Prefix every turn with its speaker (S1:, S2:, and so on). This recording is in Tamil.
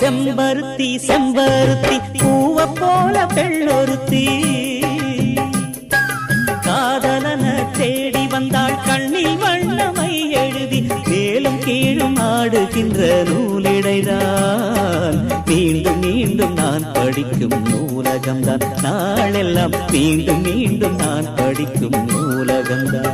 S1: செம்பருத்தி செம்பருத்தி பூவ போல பெள்ளொருத்தி காதலன தேடி வந்தாள் கண்ணில் வண்ணமை எழுதி மேலும் கீழும் ஆடுகின்ற நூலிடைதான் மீண்டும் மீண்டும் நான் படிக்கும் நூலகம்தான் நாளெல்லாம் மீண்டும் மீண்டும் நான் படிக்கும் நூலகம்தான்